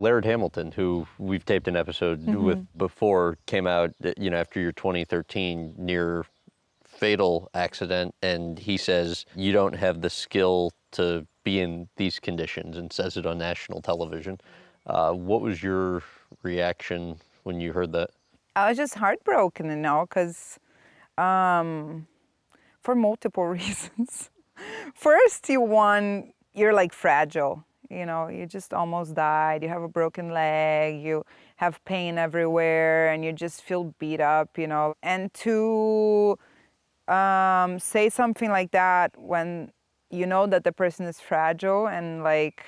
Laird Hamilton, who we've taped an episode with before, came out, after your 2013 near fatal accident, and he says you don't have the skill to be in these conditions, and says it on national television. What was your reaction when you heard that? I was just heartbroken, because for multiple reasons. First, you're like fragile. You just almost died. You have a broken leg. You have pain everywhere, and you just feel beat up. And to say something like that when you know that the person is fragile and like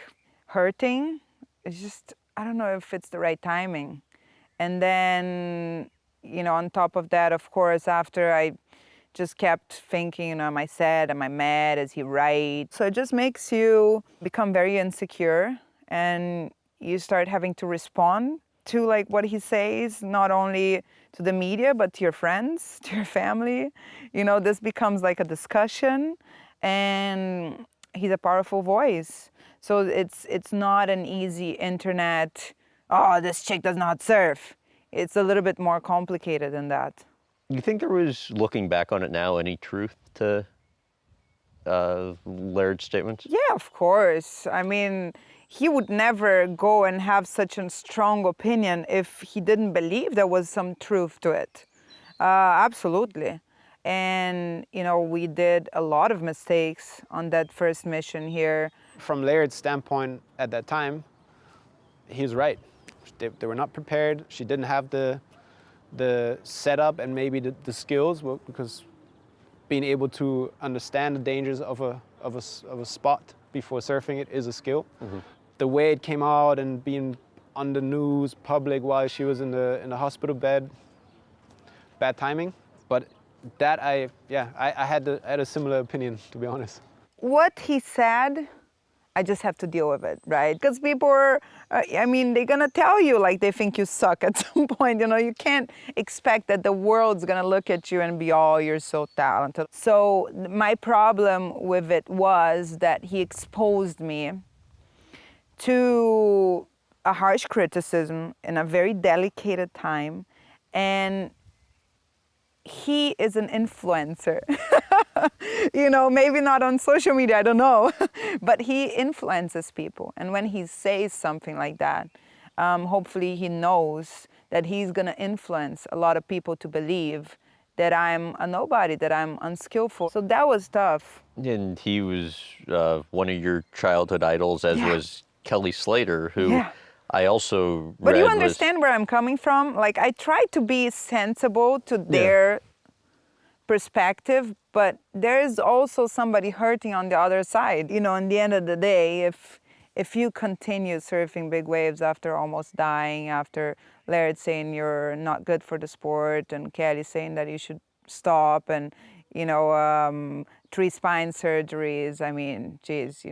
hurting, it's just, I don't know if it's the right timing. And then, on top of that, of course, after I just kept thinking, am I sad? Am I mad? Is he right? So it just makes you become very insecure, and you start having to respond to like what he says, not only to the media, but to your friends, to your family. This becomes like a discussion, and he's a powerful voice. So it's not an easy internet, oh, this chick does not surf. It's a little bit more complicated than that. You think there was, looking back on it now, any truth to Laird's statements? Yeah, of course. I mean, he would never go and have such a strong opinion if he didn't believe there was some truth to it. Absolutely. And, we did a lot of mistakes on that first mission here. From Laird's standpoint at that time, he was right. They were not prepared. She didn't have the setup and maybe the skills, because being able to understand the dangers of a spot before surfing it is a skill. Mm-hmm. The way it came out and being on the news, public, while she was in the hospital bed, bad timing. But that I had a similar opinion, to be honest. What he said, I just have to deal with it, right? Because people are, they're gonna tell you like they think you suck at some point. You can't expect that the world's gonna look at you and be, oh, you're so talented. So my problem with it was that he exposed me to a harsh criticism in a very delicate time, and he is an influencer. Maybe not on social media, I don't know, but he influences people. And when he says something like that, hopefully he knows that he's gonna influence a lot of people to believe that I'm a nobody, that I'm unskillful. So that was tough. And he was one of your childhood idols, as was Kelly Slater, who I also read. But you understand where I'm coming from? Like, I try to be sensible to their perspective, but there is also somebody hurting on the other side. In the end of the day, if you continue surfing big waves after almost dying, after Laird saying you're not good for the sport, and Kelly saying that you should stop, and 3 spine surgeries, I mean, geez,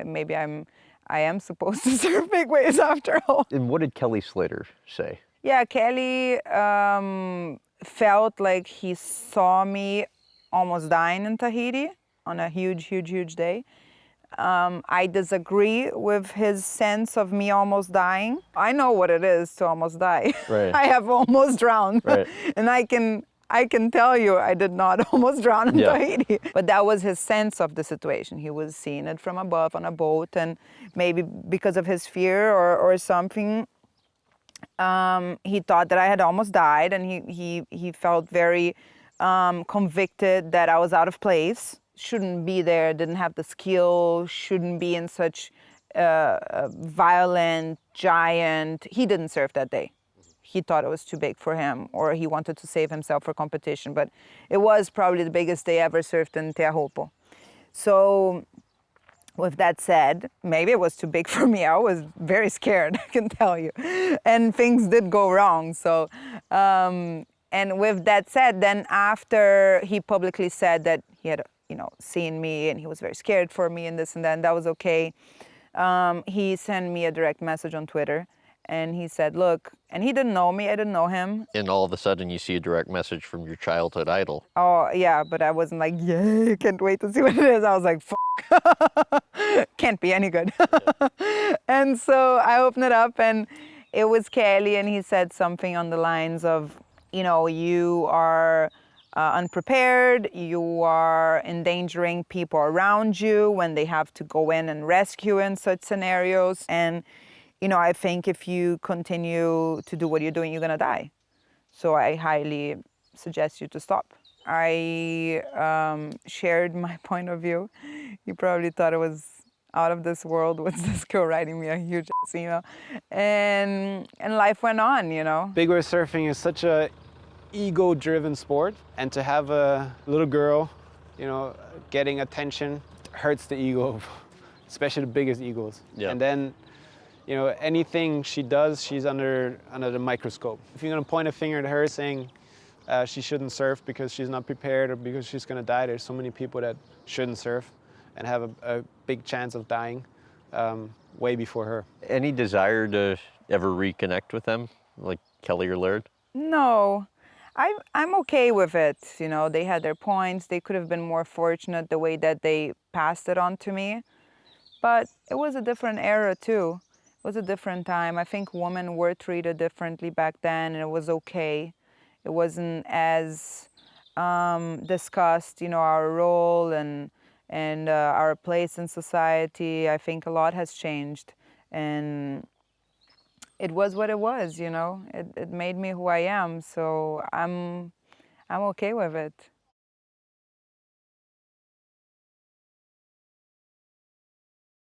maybe I am supposed to surf big waves after all. And what did Kelly Slater say? Yeah, Kelly felt like he saw me almost dying in Tahiti on a huge day. I disagree with his sense of me almost dying. I know what it is to almost die. Right. I have almost drowned. Right. And I can tell you I did not almost drown in Tahiti. But that was his sense of the situation. He was seeing it from above on a boat, and maybe because of his fear or something, he thought that I had almost died, and he felt very convicted that I was out of place, shouldn't be there, didn't have the skill, shouldn't be in such violent, giant. He didn't surf that day. He thought it was too big for him, or he wanted to save himself for competition, but it was probably the biggest day ever surfed in Te Ahupo. So with that said, maybe it was too big for me. I was very scared, I can tell you. And things did go wrong. So, and with that said, then after he publicly said that he had, seen me and he was very scared for me and this and that, and that was okay, he sent me a direct message on Twitter. And he said, look, and he didn't know me, I didn't know him. And all of a sudden you see a direct message from your childhood idol. Oh, yeah, but I wasn't like, yay, can't wait to see what it is. I was like, fuck, can't be any good. And so I opened it up and it was Kelly, and he said something on the lines of, you know, you are unprepared, you are endangering people around you when they have to go in and rescue in such scenarios. And, you know, I think if you continue to do what you're doing, you're gonna die. So I highly suggest you to stop. I shared my point of view. You probably thought it was out of this world. What's this girl writing me a huge email? And life went on, you know. Big wave surfing is such a ego-driven sport, and to have a little girl, you know, getting attention hurts the ego, especially the biggest egos. Yeah. And then, you know, anything she does, she's under the microscope. If you're gonna point a finger at her saying she shouldn't surf because she's not prepared or because she's gonna die, there's so many people that shouldn't surf and have a big chance of dying way before her. Any desire to ever reconnect with them, like Kelly or Laird? No, I'm okay with it. You know, they had their points. They could have been more fortunate the way that they passed it on to me. But it was a different era too. It was a different time. I think women were treated differently back then, and it was okay. It wasn't as discussed, you know, our role and our place in society. I think a lot has changed, and it was what it was, you know. It made me who I am, so I'm okay with it.